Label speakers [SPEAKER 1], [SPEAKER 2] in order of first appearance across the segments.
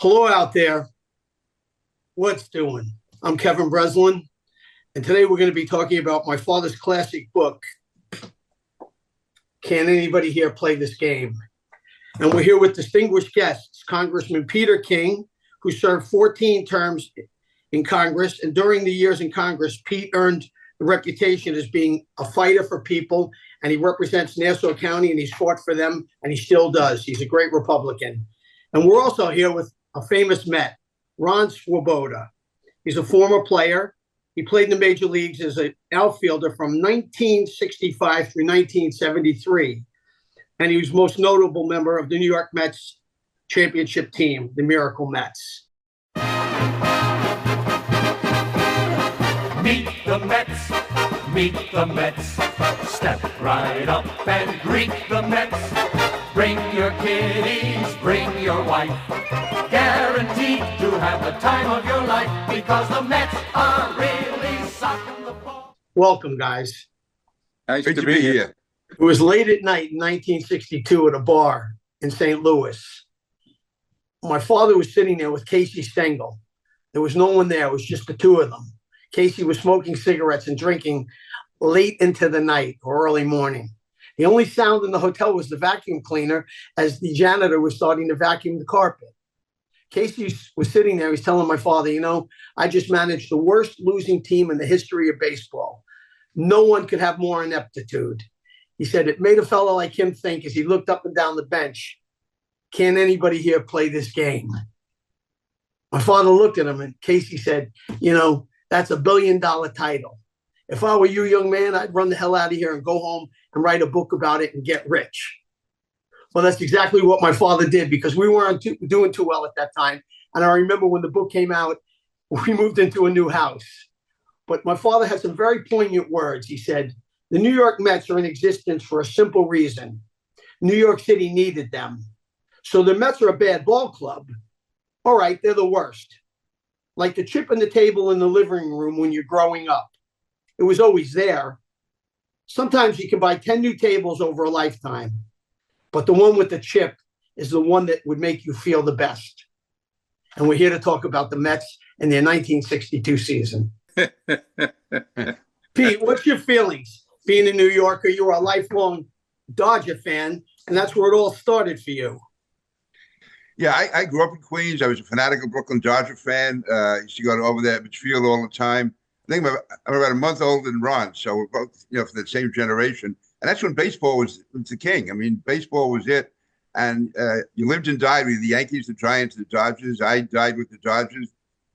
[SPEAKER 1] Hello out there. What's doing? I'm Kevin Breslin, and today we're going to be talking about my father's classic book, Can Anybody Here Play This Game? And we're here with distinguished guests, Congressman Peter King, who served 14 terms in Congress. And during the years in Congress, Pete earned the reputation as being a fighter for people, and he represents Nassau County, and he's fought for them, and he still does. He's a great Republican. And we're also here with a famous Met, Ron Swoboda. He's a former player. He played in the major leagues as an outfielder from 1965 through 1973. And he was most notable member of the New York Mets championship team, the Miracle Mets.
[SPEAKER 2] Meet the Mets, meet the Mets. Step right up and greet the Mets. Bring your kiddies, bring your wife. Guaranteed to have the time of your life because the Mets are really socking the ball.
[SPEAKER 1] Welcome, guys.
[SPEAKER 3] Nice to be here.
[SPEAKER 1] It was late at night in 1962 at a bar in St. Louis. My father was sitting there with Casey Stengel. There was no one there. It was just the two of them. Casey was smoking cigarettes and drinking late into the night or early morning. The only sound in the hotel was the vacuum cleaner as the janitor was starting to vacuum the carpet. Casey was sitting there. He's telling my father, I just managed the worst losing team in the history of baseball. No one could have more ineptitude. He said it made a fellow like him think as he looked up and down the bench, can anybody here play this game? My father looked at him and Casey said, that's $1 billion title. If I were you, young man, I'd run the hell out of here and go home and write a book about it and get rich. Well, that's exactly what my father did because we weren't doing too well at that time. And I remember when the book came out, we moved into a new house. But my father had some very poignant words. He said, the New York Mets are in existence for a simple reason. New York City needed them. So the Mets are a bad ball club. All right, they're the worst. Like the chip in the table in the living room when you're growing up. It was always there. Sometimes you can buy 10 new tables over a lifetime, but the one with the chip is the one that would make you feel the best. And we're here to talk about the Mets and their 1962 season. Pete, what's your feelings? Being a New Yorker, you were a lifelong Dodger fan, and that's where it all started for you.
[SPEAKER 3] Yeah, I grew up in Queens. I was a fanatical Brooklyn Dodger fan. Used to go over there at Field all the time. I think I'm about a month older than Ron, so we're both, from the same generation. And that's when baseball was the king. I mean, baseball was it. And you lived and died with the Yankees, the Giants, the Dodgers. I died with the Dodgers. In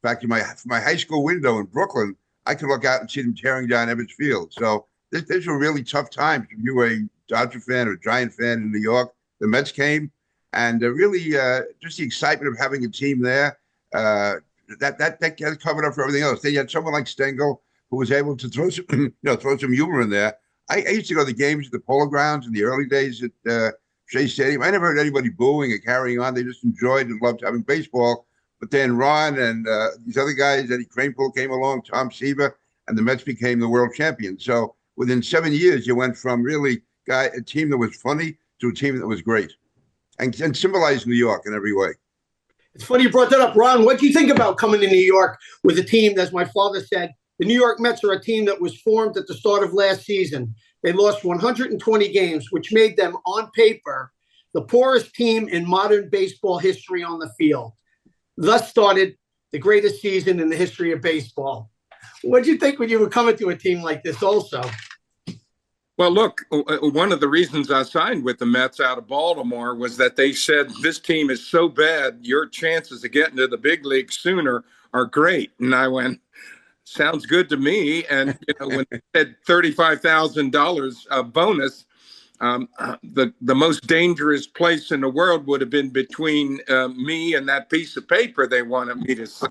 [SPEAKER 3] fact, from my high school window in Brooklyn, I could look out and see them tearing down Ebbets Field. So these were really tough times. If you were a Dodger fan or a Giant fan in New York, the Mets came. And really just the excitement of having a team there. That covered up for everything else. Then you had someone like Stengel who was able to throw some humor in there. I used to go to the games at the Polo Grounds in the early days at Shea Stadium. I never heard anybody booing or carrying on. They just enjoyed and loved having baseball. But then Ron and these other guys, Eddie Kranepool came along, Tom Seaver, and the Mets became the world champions. So within 7 years, you went from really a team that was funny to a team that was great and symbolized New York in every way.
[SPEAKER 1] It's funny you brought that up. Ron, what do you think about coming to New York with a team, as my father said, the New York Mets are a team that was formed at the start of last season. They lost 120 games, which made them, on paper, the poorest team in modern baseball history on the field. Thus started the greatest season in the history of baseball. What did you think when you were coming to a team like this also?
[SPEAKER 4] Well, look, one of the reasons I signed with the Mets out of Baltimore was that they said this team is so bad, your chances of getting to the big league sooner are great. And I went, sounds good to me. And when they said $35,000 bonus, the most dangerous place in the world would have been between me and that piece of paper they wanted me to sign.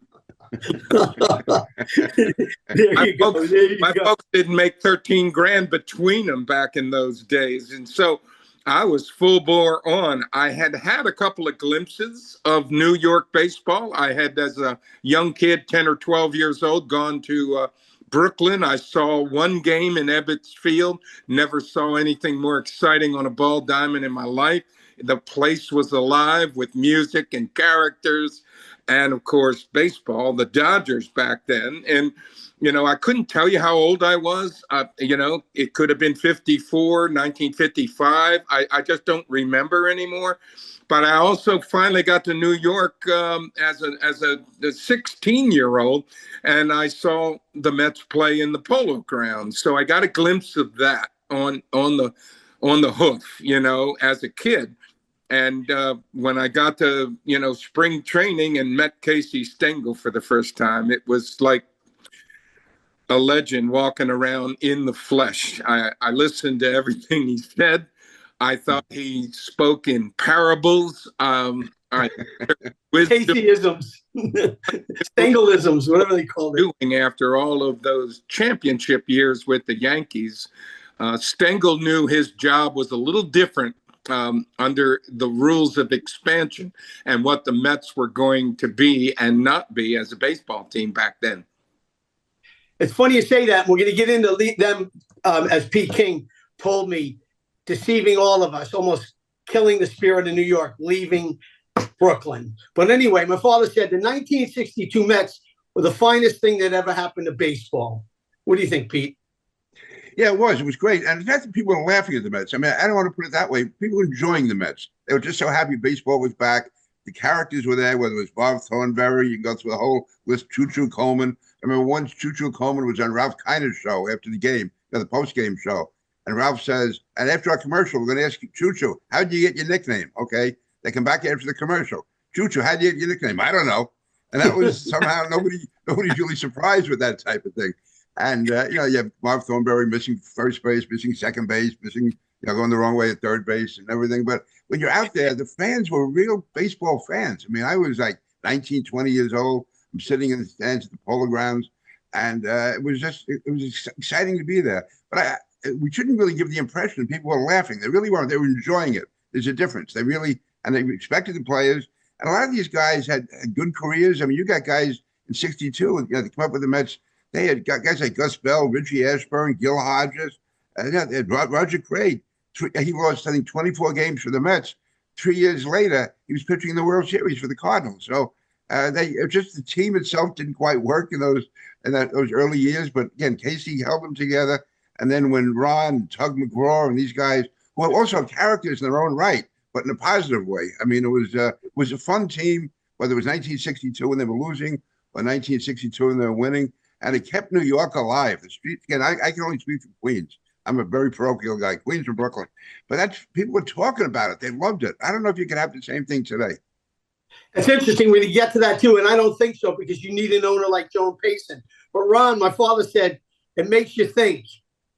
[SPEAKER 4] My folks didn't make 13 grand between them back in those days. And so I was full bore on. I had a couple of glimpses of New York baseball. I had, as a young kid, 10 or 12 years old, gone to Brooklyn. I saw one game in Ebbets Field. Never saw anything more exciting on a ball diamond in my life. The place was alive with music and characters. and of course baseball, the Dodgers back then. And I couldn't tell you how old I was. It could have been 1954, 1955. I just don't remember anymore. But I also finally got to New York as a 16-year-old, and I saw the Mets play in the Polo Grounds. So I got a glimpse of that on the hoof, as a kid. And when I got to spring training and met Casey Stengel for the first time, it was like a legend walking around in the flesh. I listened to everything he said. I thought he spoke in parables.
[SPEAKER 1] Caseyisms, Stengelisms, whatever they call it.
[SPEAKER 4] Doing after all of those championship years with the Yankees, Stengel knew his job was a little different under the rules of expansion and what the Mets were going to be and not be as a baseball team back then.
[SPEAKER 1] It's funny you say that. We're going to get into them, as Pete King told me, deceiving all of us, almost killing the spirit of New York, leaving Brooklyn. But anyway, my father said the 1962 Mets were the finest thing that ever happened to baseball. What do you think, Pete?
[SPEAKER 3] Yeah, it was. It was great. And it's not that people were laughing at the Mets. I mean, I don't want to put it that way. People were enjoying the Mets. They were just so happy baseball was back. The characters were there, whether it was Bob Thornberry, you can go through the whole list, Choo-Choo Coleman. I remember once Choo-Choo Coleman was on Ralph Kiner's show after the game, the post-game show. And Ralph says, and after our commercial, we're going to ask you, Choo-Choo, how did you get your nickname? Okay. They come back after the commercial. Choo-Choo, how did you get your nickname? I don't know. And that was somehow nobody's really surprised with that type of thing. And, you have Bob Thornberry missing first base, missing second base, missing, going the wrong way at third base and everything. But when you're out there, the fans were real baseball fans. I mean, I was like 19, 20 years old. I'm sitting in the stands at the Polo Grounds. And it was exciting to be there. But we shouldn't really give the impression that people were laughing. They really weren't. They were enjoying it. There's a difference. They respected the players. And a lot of these guys had good careers. I mean, you got guys in 62, they come up with the Mets. They had guys like Gus Bell, Richie Ashburn, Gil Hodges, they had Roger Craig. He lost, I think, 24 games for the Mets. 3 years later, he was pitching in the World Series for the Cardinals. So the team itself didn't quite work in those early years. But again, Casey held them together. And then when Ron, Tug McGraw, and these guys, who are also characters in their own right, but in a positive way. I mean, it was a fun team, whether it was 1962 when they were losing or 1962 when they were winning. And it kept New York alive. The streets, again, I can only speak for Queens. I'm a very parochial guy, Queens or Brooklyn. But people were talking about it. They loved it. I don't know if you can have the same thing today.
[SPEAKER 1] It's interesting when you get to that, too. And I don't think so, because you need an owner like Joan Payson. But Ron, my father said, it makes you think.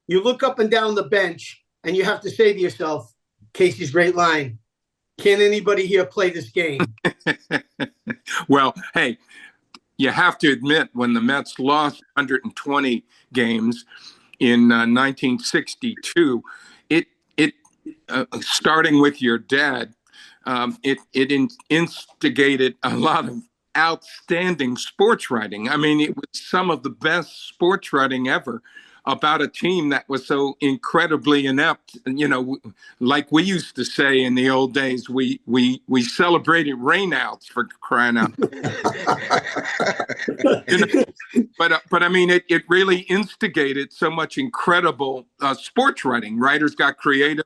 [SPEAKER 1] You look up and down the bench, and you have to say to yourself, Casey's great line, can anybody here play this game?
[SPEAKER 4] Well, hey, you have to admit, when the Mets lost 120 games in 1962, it starting with your dad, it instigated a lot of outstanding sports writing. I mean, it was some of the best sports writing ever about a team that was so incredibly inept. Like we used to say in the old days, we celebrated rainouts, for crying out. But I mean, it really instigated so much incredible sports writing. Writers got creative.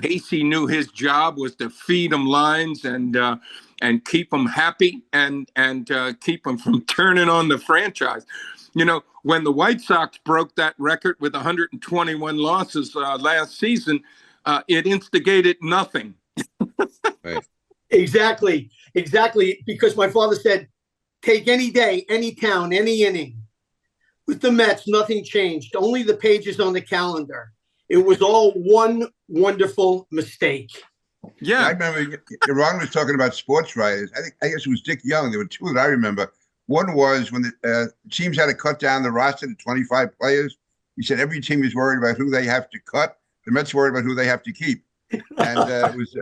[SPEAKER 4] Casey knew his job was to feed them lines and keep them happy and keep them from turning on the franchise. When the White Sox broke that record with 121 losses last season, it instigated nothing.
[SPEAKER 3] Right.
[SPEAKER 1] Exactly. Because my father said, take any day, any town, any inning. With the Mets, nothing changed. Only the pages on the calendar. It was all one wonderful mistake.
[SPEAKER 4] Yeah.
[SPEAKER 3] I remember Ron was talking about sports writers. I guess it was Dick Young. There were two that I remember. One was when the teams had to cut down the roster to 25 players. He said every team is worried about who they have to cut. The Mets worried about who they have to keep. And it was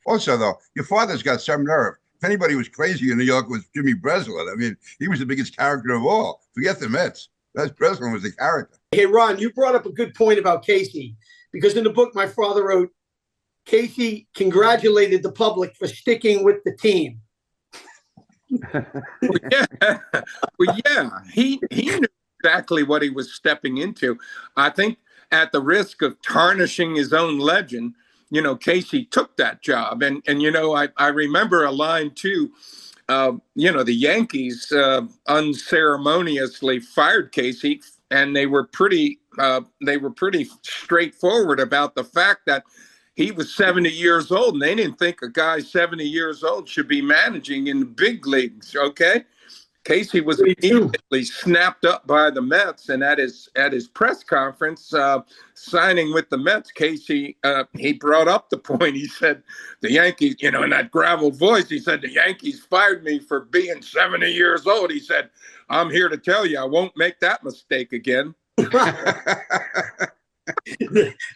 [SPEAKER 3] also, though, your father's got some nerve. If anybody was crazy in New York, it was Jimmy Breslin. I mean, he was the biggest character of all. Forget the Mets. Breslin was the character.
[SPEAKER 1] Hey, Ron, you brought up a good point about Casey, because in the book my father wrote, Casey congratulated the public for sticking with the team.
[SPEAKER 4] Yeah, well, yeah, he knew exactly what he was stepping into. I think at the risk of tarnishing his own legend, Casey took that job, and I remember a line too. The Yankees unceremoniously fired Casey, and they were pretty straightforward about the fact that he was 70 years old, and they didn't think a guy 70 years old should be managing in the big leagues. Okay. Casey was immediately snapped up by the Mets, and at his press conference, signing with the Mets, Casey he brought up the point. He said, "The Yankees," in that gravel voice, he said, "The Yankees fired me for being 70 years old." He said, "I'm here to tell you, I won't make that mistake again."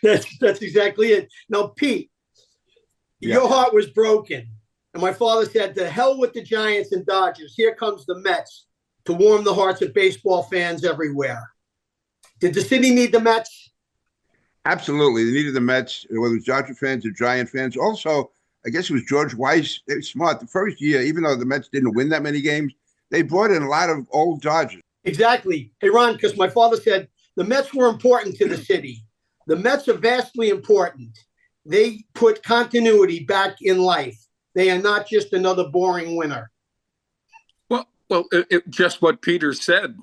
[SPEAKER 1] That's exactly it. Now, Pete, your heart was broken. And my father said, "To hell with the Giants and Dodgers. Here comes the Mets to warm the hearts of baseball fans everywhere." Did the city need the Mets?
[SPEAKER 3] Absolutely. They needed the Mets, whether it was Dodger fans or Giant fans. Also, I guess it was George Weiss. They were smart. The first year, even though the Mets didn't win that many games, they brought in a lot of old Dodgers.
[SPEAKER 1] Exactly. Hey, Ron, because my father said the Mets were important to the city. The Mets are vastly important. They put continuity back in life. They are not just another boring winner.
[SPEAKER 4] Well, just what Peter said,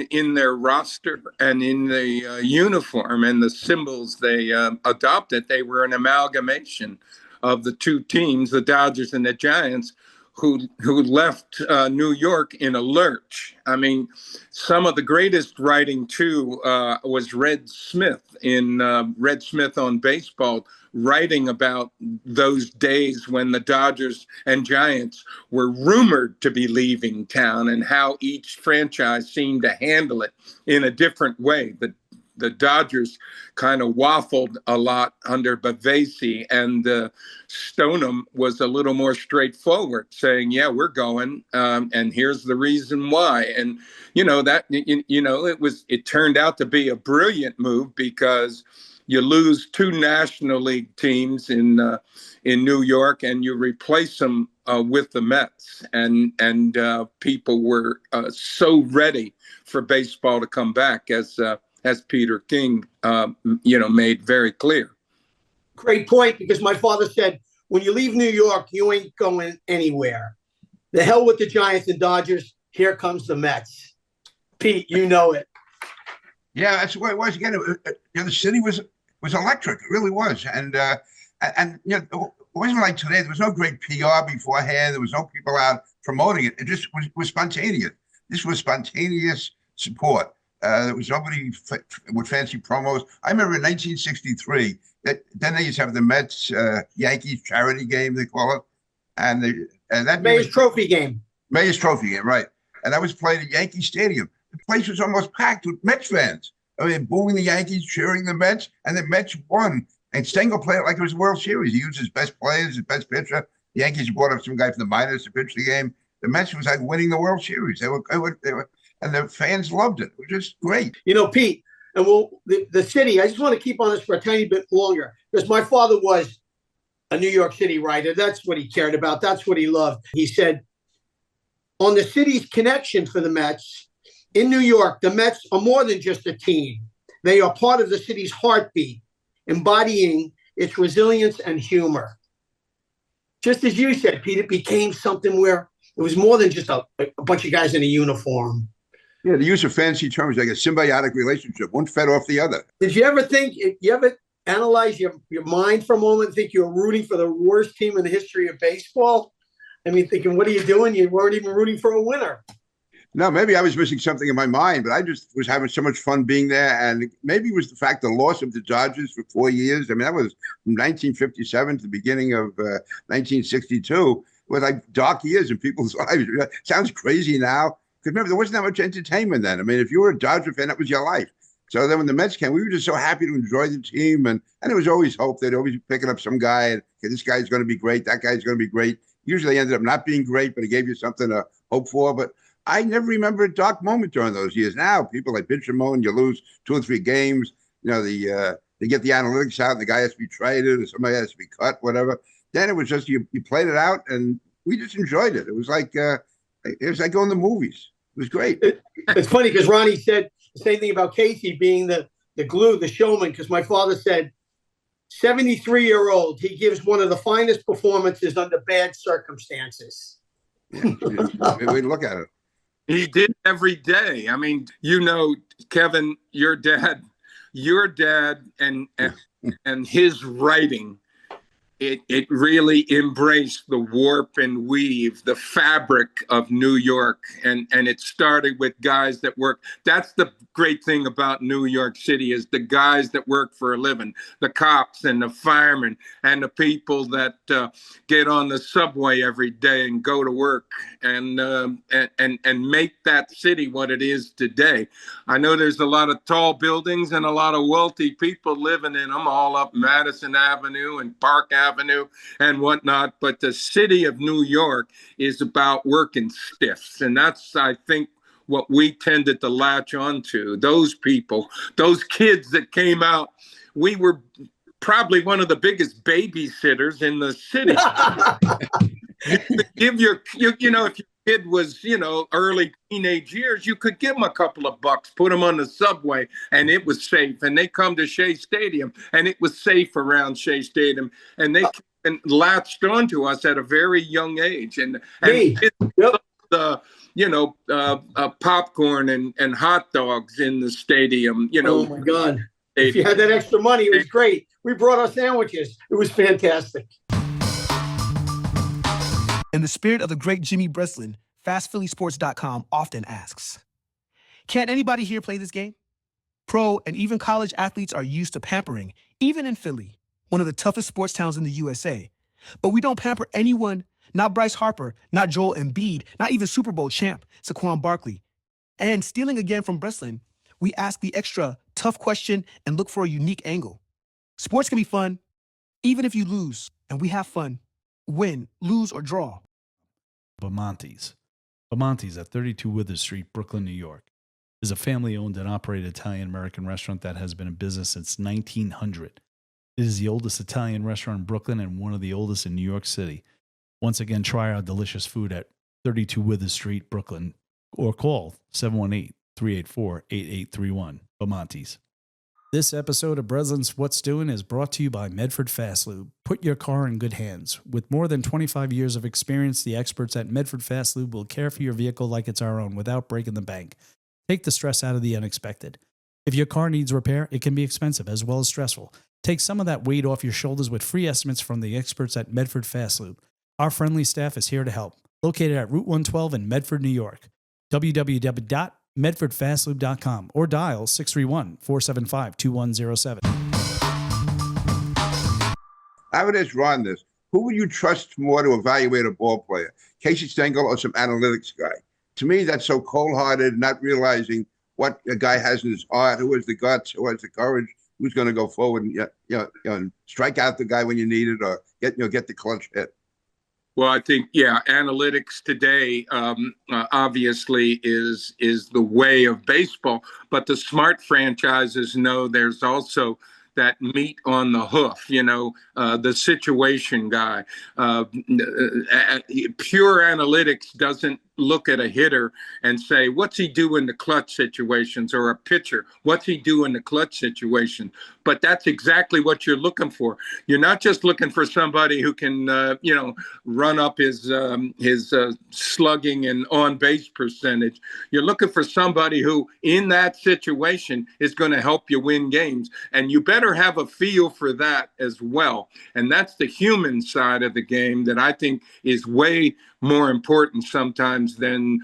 [SPEAKER 4] in their roster and in the uniform and the symbols they adopted, they were an amalgamation of the two teams, the Dodgers and the Giants, who left New York in a lurch. I mean, some of the greatest writing too was Red Smith on Baseball, writing about those days when the Dodgers and Giants were rumored to be leaving town and how each franchise seemed to handle it in a different way. The Dodgers kind of waffled a lot under Bavasi, and Stoneham was a little more straightforward, saying, "Yeah, we're going, and here's the reason why." And it turned out to be a brilliant move, because you lose two National League teams in New York, and you replace them with the Mets, and people were so ready for baseball to come back, as Peter King, made very clear.
[SPEAKER 1] Great point, because my father said, when you leave New York, you ain't going anywhere. The hell with the Giants and Dodgers. Here comes the Mets. Pete, you know it.
[SPEAKER 3] Yeah, that's what it was. Again, the city was electric. It really was. And it wasn't like today. There was no great PR beforehand. There was no people out promoting it. It just was spontaneous. This was spontaneous support. There was nobody with fancy promos. I remember in 1963, then they used to have the Mets Yankees charity game, they call it, and that
[SPEAKER 1] Mayor's Trophy game.
[SPEAKER 3] Mayor's Trophy game, right? And that was played at Yankee Stadium. The place was almost packed with Mets fans. I mean, booing the Yankees, cheering the Mets, and the Mets won. And Stengel played it like it was a World Series. He used his best players, his best pitcher. The Yankees brought up some guy from the minors to pitch the game. The Mets was like winning the World Series. They were, and the fans loved it. It was just great.
[SPEAKER 1] Pete, and the city, I just want to keep on this for a tiny bit longer, because my father was a New York City writer. That's what he cared about. That's what he loved. He said, on the city's connection for the Mets, in New York, the Mets are more than just a team. They are part of the city's heartbeat, embodying its resilience and humor. Just as you said, Pete, it became something where it was more than just a bunch of guys in a uniform.
[SPEAKER 3] Yeah, the use of fancy terms like a symbiotic relationship. One fed off the other.
[SPEAKER 1] Did you ever analyze your mind for a moment and think you were rooting for the worst team in the history of baseball? I mean, thinking, what are you doing? You weren't even rooting for a winner.
[SPEAKER 3] No, maybe I was missing something in my mind, but I just was having so much fun being there. And maybe it was the fact the loss of the Dodgers for 4 years. I mean, that was from 1957 to the beginning of 1962. It was like dark years in people's lives. It sounds crazy now. Because remember, there wasn't that much entertainment then. I mean, if you were a Dodger fan, that was your life. So then when the Mets came, we were just so happy to enjoy the team. And there was always hope. They'd always be picking up some guy. And okay, this guy's going to be great. That guy's going to be great. Usually they ended up not being great, but it gave you something to hope for. But I never remember a dark moment during those years. Now, people like bitch and moan, you lose 2 or 3 games. They get the analytics out and the guy has to be traded or somebody has to be cut, whatever. Then it was just you played it out and we just enjoyed it. It was like It was like going to the movies. It was great.
[SPEAKER 1] It's funny because Ronnie said the same thing about Casey being the glue, the showman, because my father said, 73-year-old, he gives one of the finest performances under bad circumstances.
[SPEAKER 3] Yeah, we look at it.
[SPEAKER 4] He did every day. I mean, Kevin, your dad and his writing, it really embraced the warp and weave, the fabric of New York. And it started with guys that work. That's the great thing about New York City, is the guys that work for a living, the cops and the firemen and the people that get on the subway every day and go to work and make that city what it is today. I know there's a lot of tall buildings and a lot of wealthy people living in them, all up Madison Avenue and Park Avenue and whatnot. But the city of New York is about working stiffs. And that's, I think, what we tended to latch onto. Those people, those kids that came out, we were probably one of the biggest babysitters in the city. If your kid was, early teenage years, you could give them a couple of bucks, put them on the subway, and it was safe. And they come to Shea Stadium, and it was safe around Shea Stadium. And they latched onto us at a very young age. And popcorn and hot dogs in the stadium.
[SPEAKER 1] Oh my God! If you had that extra money, it was great. We brought our sandwiches. It was fantastic.
[SPEAKER 5] In the spirit of the great Jimmy Breslin, FastPhillySports.com often asks, "Can't anybody here play this game?" Pro and even college athletes are used to pampering, even in Philly, one of the toughest sports towns in the USA. But we don't pamper anyone. Not Bryce Harper, not Joel Embiid, not even Super Bowl champ Saquon Barkley. And stealing again from Breslin, we ask the extra tough question and look for a unique angle. Sports can be fun, even if you lose, and we have fun. Win, lose, or draw.
[SPEAKER 6] Bamonte's. Bamonte's at 32 Withers Street, Brooklyn, New York, is a family-owned and operated Italian-American restaurant that has been in business since 1900. It is the oldest Italian restaurant in Brooklyn and one of the oldest in New York City. Once again, try our delicious food at 32 Withers Street, Brooklyn, or call 718-384-8831. Bamonte's. This episode of Breslin's What's Doing is brought to you by Medford Fast Lube. Put your car in good hands. With more than 25 years of experience, the experts at Medford Fast Lube will care for your vehicle like it's our own without breaking the bank. Take the stress out of the unexpected. If your car needs repair, it can be expensive as well as stressful. Take some of that weight off your shoulders with free estimates from the experts at Medford Fast Lube. Our friendly staff is here to help. Located at Route 112 in Medford, New York. www.medfordfastlube.com or dial 631-475-2107.
[SPEAKER 3] I would ask Ron this. Who would you trust more to evaluate a ball player? Casey Stengel or some analytics guy? To me, that's so cold-hearted, not realizing what a guy has in his heart, who has the guts, who has the courage, who's going to go forward and strike out the guy when you need it, or get the clutch hit.
[SPEAKER 4] Well, I think, analytics today obviously is the way of baseball, but the smart franchises know there's also that meat on the hoof, the situation guy. Pure analytics doesn't look at a hitter and say, what's he do in the clutch situations, or a pitcher, what's he do in the clutch situation? But that's exactly what you're looking for. You're not just looking for somebody who can, run up his slugging and on base percentage. You're looking for somebody who, in that situation, is going to help you win games. And you better have a feel for that as well. And that's the human side of the game that I think is way more important sometimes than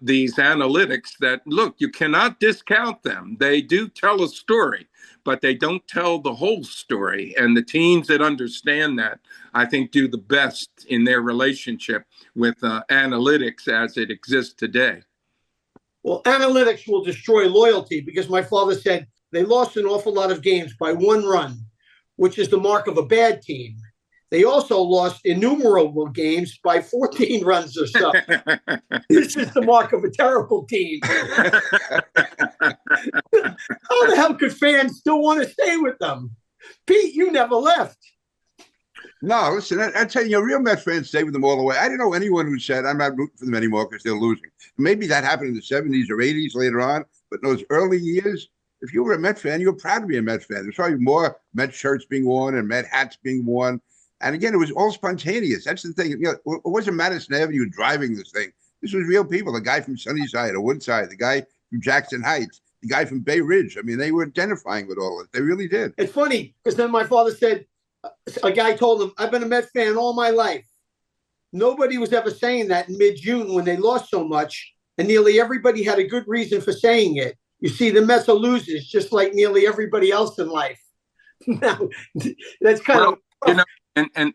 [SPEAKER 4] these analytics that, look, you cannot discount them. They do tell a story, but they don't tell the whole story. And the teams that understand that, I think, do the best in their relationship with analytics as it exists today.
[SPEAKER 1] Well, analytics will destroy loyalty, because my father said they lost an awful lot of games by 1 run, which is the mark of a bad team. They also lost innumerable games by 14 runs or so. This is the mark of a terrible team. How the hell could fans still want to stay with them? Pete, you never left.
[SPEAKER 3] No, listen, I tell you, real Mets fans stay with them all the way. I don't know anyone who said, I'm not rooting for them anymore because they're losing. Maybe that happened in the 70s or 80s later on, but in those early years, if you were a Met fan, you were proud to be a Met fan. There's probably more Met shirts being worn and Met hats being worn. And again, it was all spontaneous. That's the thing. It wasn't Madison Avenue driving this thing. This was real people. The guy from Sunnyside or Woodside, the guy from Jackson Heights, the guy from Bay Ridge. I mean, they were identifying with all of it. They really did.
[SPEAKER 1] It's funny because then my father said, a guy told him, I've been a Met fan all my life. Nobody was ever saying that in mid-June when they lost so much, and nearly everybody had a good reason for saying it. You see, the Mets are losers, just like nearly everybody else in life. Now, that's kind of...
[SPEAKER 4] You know, and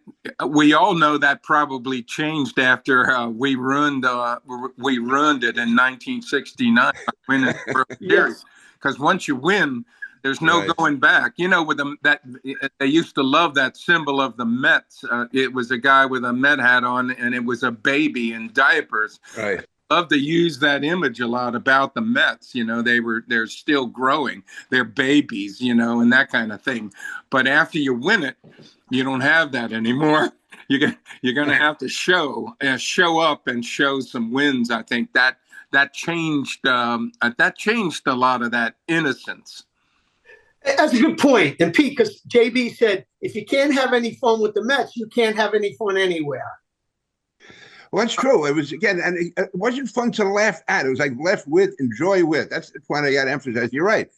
[SPEAKER 4] we all know that probably changed after we ruined it in 1969, winning the World Series. Because once you win, there's no going back. You know, with them, that they used to love that symbol of the Mets. It was a guy with a Met hat on, and it was a baby in diapers.
[SPEAKER 3] Right.
[SPEAKER 4] Love to use that image a lot about the Mets. You know, they're still growing. They're babies, you know, and that kind of thing. But after you win it, you don't have that anymore. You're going to have to show up and show some wins. I think that changed a lot of that innocence.
[SPEAKER 1] That's a good point. And Pete, because JB said, if you can't have any fun with the Mets, you can't have any fun anywhere.
[SPEAKER 3] Well, that's true. It was, again, and it wasn't fun to laugh at. It was like laugh with, enjoy with. That's the point I got to emphasize. You're right.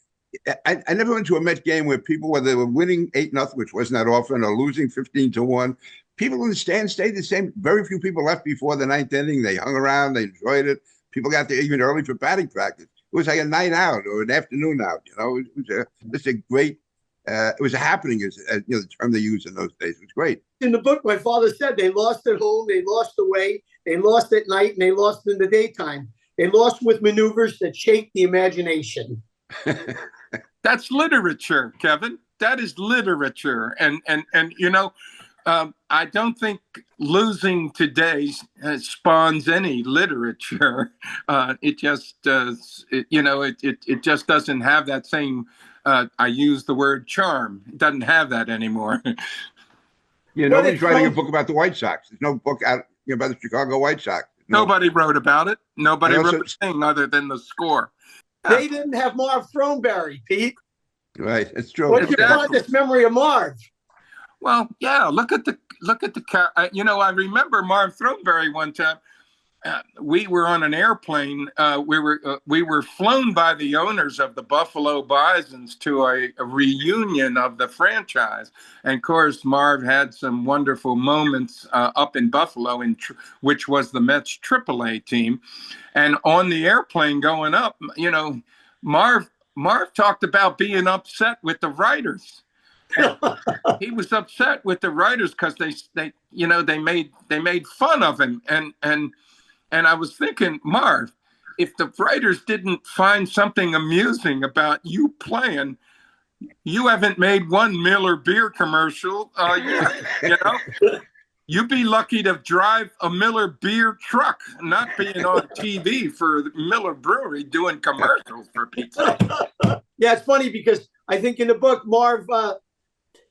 [SPEAKER 3] I never went to a Met game where people, whether they were winning 8-0, which wasn't that often, or losing 15-1, people in the stand stayed the same. Very few people left before the ninth inning. They hung around. They enjoyed it. People got there even early for batting practice. It was like a night out or an afternoon out. You know, it was just a great. It was a happening, as you know, the term they used in those days. It was great.
[SPEAKER 1] In the book, my father said they lost at home, they lost away, they lost at night, and they lost in the daytime. They lost with maneuvers that shake the imagination.
[SPEAKER 4] That's literature, Kevin. That is literature, and you know, I don't think losing today spawns any literature. It just it just doesn't have that same. I use the word charm. It doesn't have that anymore.
[SPEAKER 3] Yeah, nobody's writing a book about the White Sox. There's no book out about the Chicago White Sox.
[SPEAKER 4] Nobody wrote about it. Nobody wrote a thing other than the score.
[SPEAKER 1] They didn't have Marv Throneberry, Pete.
[SPEAKER 3] Right, it's true.
[SPEAKER 1] What's your fondest memory of Marv?
[SPEAKER 4] Well, yeah. Look at the. You know, I remember Marv Throneberry one time. We were on an airplane. We were flown by the owners of the Buffalo Bisons to a reunion of the franchise, and of course, Marv had some wonderful moments up in Buffalo, which was the Mets AAA team. And on the airplane going up, you know, Marv talked about being upset with the writers. He was upset with the writers because they made fun of him, and I was thinking, Marv, if the writers didn't find something amusing about you playing, you haven't made one Miller beer commercial. You know, you'd be lucky to drive a Miller beer truck, not being on TV for Miller Brewery doing commercials for pizza.
[SPEAKER 1] Yeah, it's funny because I think in the book, Marv,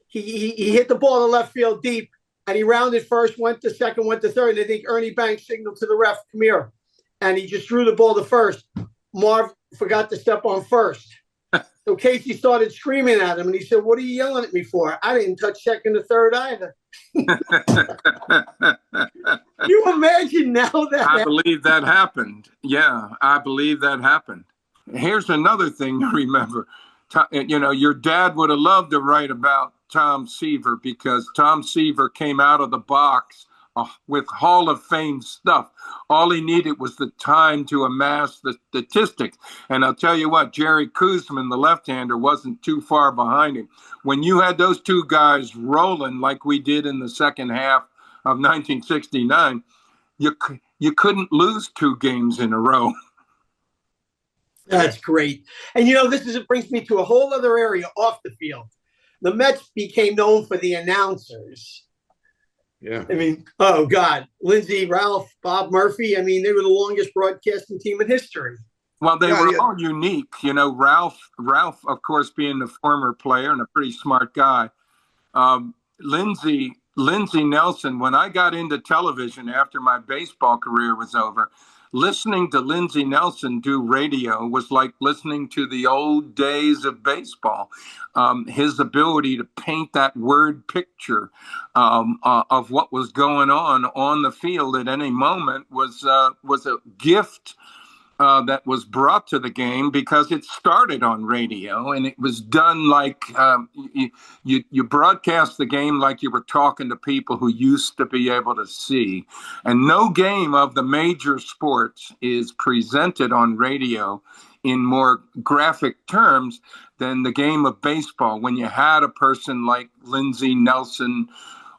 [SPEAKER 1] he hit the ball to left field deep, and he rounded first, went to second, went to third. And I think Ernie Banks signaled to the ref, come here. And he just threw the ball to first. Marv forgot to step on first. So Casey started screaming at him, and he said, what are you yelling at me for? I didn't touch second or third either. You imagine now that?
[SPEAKER 4] I believe that happened. Yeah, I believe that happened. Here's another thing to remember. You know, your dad would have loved to write about Tom Seaver because Tom Seaver came out of the box with Hall of Fame stuff. All he needed was the time to amass the statistics. And I'll tell you what, Jerry Koosman, the left-hander, wasn't too far behind him. When you had those two guys rolling like we did in the second half of 1969, you couldn't lose two games in a row.
[SPEAKER 1] That's great. And, you know, it brings me to a whole other area off the field. The Mets became known for the announcers.
[SPEAKER 3] Yeah.
[SPEAKER 1] I mean, oh, God. Lindsey, Ralph, Bob Murphy. I mean, they were the longest broadcasting team in history.
[SPEAKER 4] Well, they were all unique. You know, Ralph, of course, being the former player and a pretty smart guy. Lindsey Lindsey Nelson, when I got into television after my baseball career was over, listening to Lindsey Nelson do radio was like listening to the old days of baseball. His ability to paint that word picture of what was going on the field at any moment was a gift that was brought to the game because it started on radio, and it was done like you broadcast the game like you were talking to people who used to be able to see. And no game of the major sports is presented on radio in more graphic terms than the game of baseball. When you had a person like Lindsey Nelson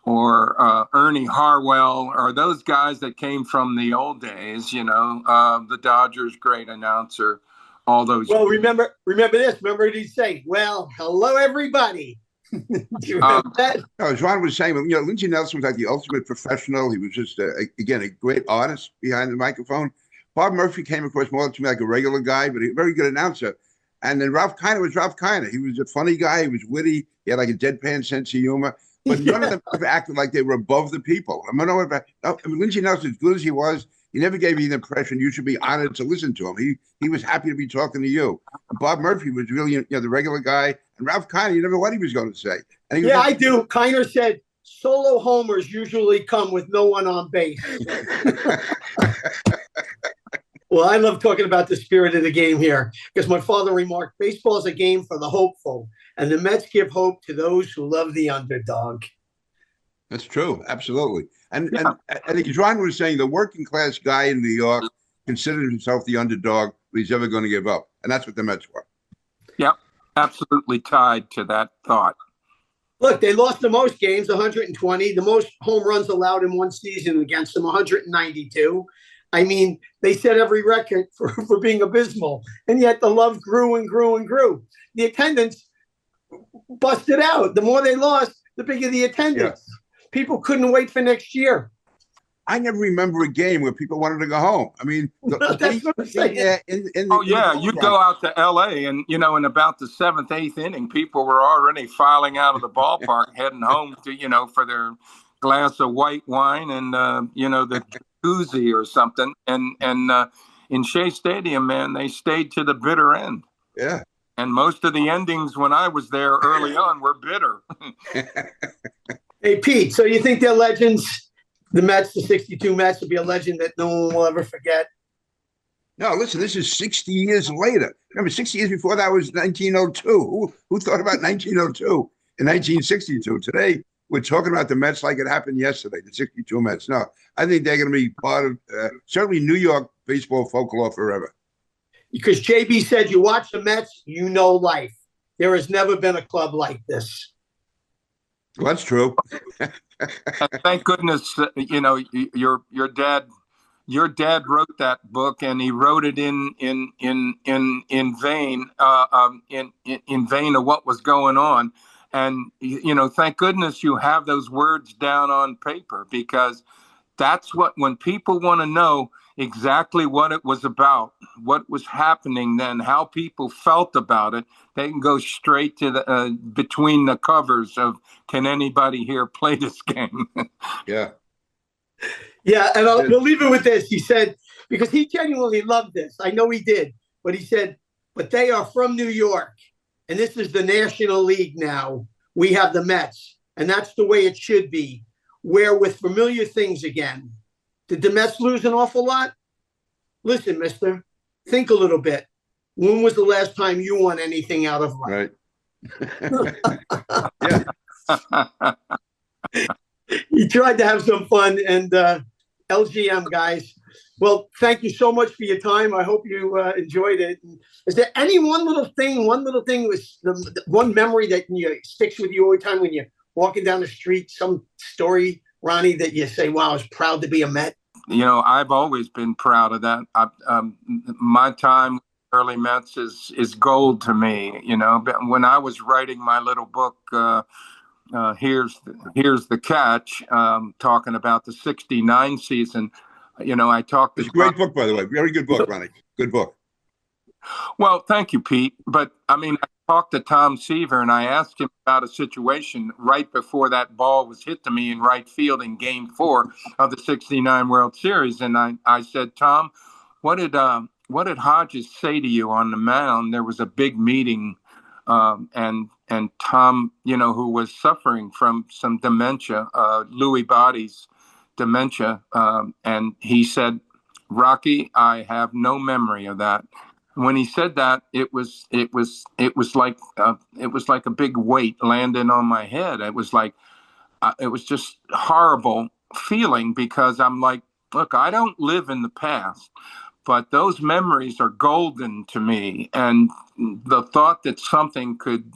[SPEAKER 4] or Ernie Harwell, or those guys that came from the old days, the Dodgers' great announcer, all those.
[SPEAKER 1] Well, remember this. Remember what he'd say? Well, hello, everybody. Do you remember that?
[SPEAKER 3] No, as Ron was saying, Lindsey Nelson was like the ultimate professional. He was just, again, a great artist behind the microphone. Bob Murphy came across more to me like a regular guy, but a very good announcer. And then Ralph Kiner was Ralph Kiner. He was a funny guy. He was witty. He had like a deadpan sense of humor. But none of them ever acted like they were above the people. Lindsey Nelson, as good as he was, he never gave you the impression you should be honored to listen to him. He was happy to be talking to you. And Bob Murphy was really, the regular guy. And Ralph Kiner, you never know what he was going to say. And
[SPEAKER 1] I do. Kiner said, solo homers usually come with no one on base. Well, I love talking about the spirit of the game here because my father remarked, baseball is a game for the hopeful, and the Mets give hope to those who love the underdog.
[SPEAKER 3] That's true. Absolutely. And I think Ron was saying the working class guy in New York considers himself the underdog, but he's never going to give up. And that's what the Mets were.
[SPEAKER 4] Yep. Absolutely tied to that thought.
[SPEAKER 1] Look, they lost the most games, 120, the most home runs allowed in one season against them, 192. I mean, they set every record for being abysmal, and yet the love grew and grew and grew. The attendance busted out. The more they lost, the bigger the attendance. Yeah. People couldn't wait for next year.
[SPEAKER 3] I never remember a game where people wanted to go home. I mean,
[SPEAKER 1] that's what I'm saying.
[SPEAKER 4] You'd go out to L.A. and, in about the 7th, 8th inning, people were already filing out of the ballpark, heading home to, for their glass of white wine and, the jacuzzi or something. And in Shea Stadium, man, they stayed to the bitter end.
[SPEAKER 3] Yeah.
[SPEAKER 4] And most of the endings when I was there early on were bitter.
[SPEAKER 1] Hey, Pete, so you think they're legends? The Mets, the 62 Mets, will be a legend that no one will ever forget?
[SPEAKER 3] No, listen, this is 60 years later. Remember, 60 years before that was 1902. Who thought about 1902 in 1962? Today, we're talking about the Mets like it happened yesterday, the 62 Mets. No, I think they're going to be part of certainly New York baseball folklore forever.
[SPEAKER 1] Because JB said, you watch the Mets, you know life. There has never been a club like this.
[SPEAKER 3] Well, that's true.
[SPEAKER 4] Thank goodness, your dad wrote that book, and he wrote it in vain, in vain of what was going on. And, thank goodness you have those words down on paper, because that's when people want to know exactly what it was about, what was happening then, how people felt about it, they can go straight to the between the covers of Can Anybody Here Play This Game?
[SPEAKER 3] Yeah.
[SPEAKER 1] Yeah, and we'll leave it with this. He said, because he genuinely loved this. I know he did. But he said, but they are from New York, and this is the National League now. We have the Mets, and that's the way it should be. We're with familiar things again. Did the Mets lose an awful lot? Listen, mister, think a little bit. When was the last time you won anything out of life?
[SPEAKER 3] Right. Yeah.
[SPEAKER 1] He tried to have some fun, and LGM, guys. Well, thank you so much for your time. I hope you enjoyed it. Is there any one little thing was the one memory that sticks with you all the time when you're walking down the street, some story, Ronnie, that you say, wow, I was proud to be a Met?
[SPEAKER 4] I've always been proud of that. My time with early Mets is gold to me. But when I was writing my little book, here's the catch, talking about the 69 season, I talked.
[SPEAKER 3] It's a great book, by the way. Very good book, Ronnie. Good book.
[SPEAKER 4] Well, thank you, Pete. But I mean, talked to Tom Seaver and I asked him about a situation right before that ball was hit to me in right field in Game 4 of the '69 World Series, and I said, Tom, what did Hodges say to you on the mound? There was a big meeting, and Tom, who was suffering from some dementia, Lewy bodies dementia, and he said, Rocky, I have no memory of that. When he said that, it was like a big weight landing on my head. It was like it was just horrible feeling, because I'm like, look, I don't live in the past, but those memories are golden to me, and the thought that something could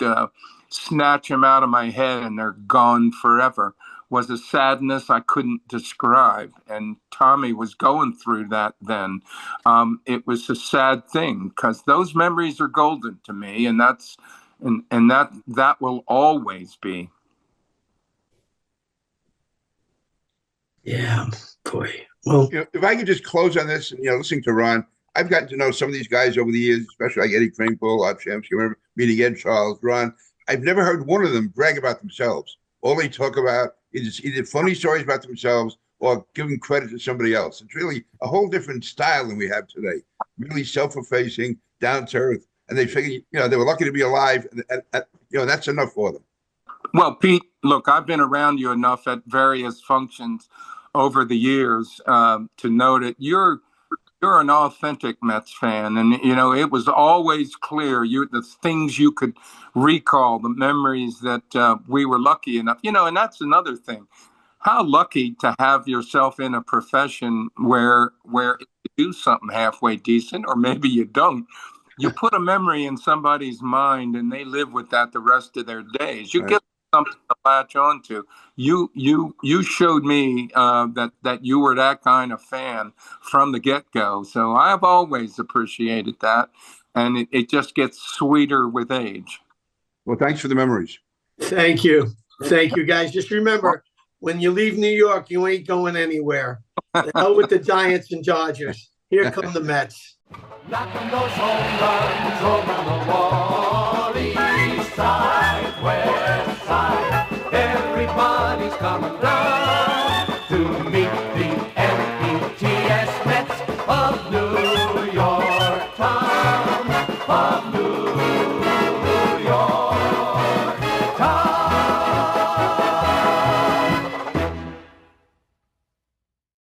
[SPEAKER 4] snatch them out of my head and they're gone forever was a sadness I couldn't describe. And Tommy was going through that then. It was a sad thing, because those memories are golden to me, and that will always be.
[SPEAKER 1] Yeah, boy. Well,
[SPEAKER 3] If I could just close on this, and listening to Ron, I've gotten to know some of these guys over the years, especially like Eddie Kranepool, Art Shamsky. I remember meeting Ed Charles, Ron. I've never heard one of them brag about themselves. All they talk about is either funny stories about themselves or giving credit to somebody else. It's really a whole different style than we have today. Really self-effacing, down to earth, and they figure, they were lucky to be alive, and that's enough for them.
[SPEAKER 4] Well, Pete, look, I've been around you enough at various functions over the years to know that you're an authentic Mets fan, and it was always clear the things you could recall, the memories that we were lucky enough, and that's another thing. How lucky to have yourself in a profession where if you do something halfway decent, or maybe you don't, you put a memory in somebody's mind and they live with that the rest of their days. You get something to latch onto. You showed me that you were that kind of fan from the get-go. So I've always appreciated that, and it just gets sweeter with age.
[SPEAKER 3] Well, thanks for the memories.
[SPEAKER 1] thank you. Thank you, guys. Just remember, when you leave New York, you ain't going anywhere. The hell with the Giants and Dodgers. Here come the Mets.
[SPEAKER 2] Knocking those home runs over the wall.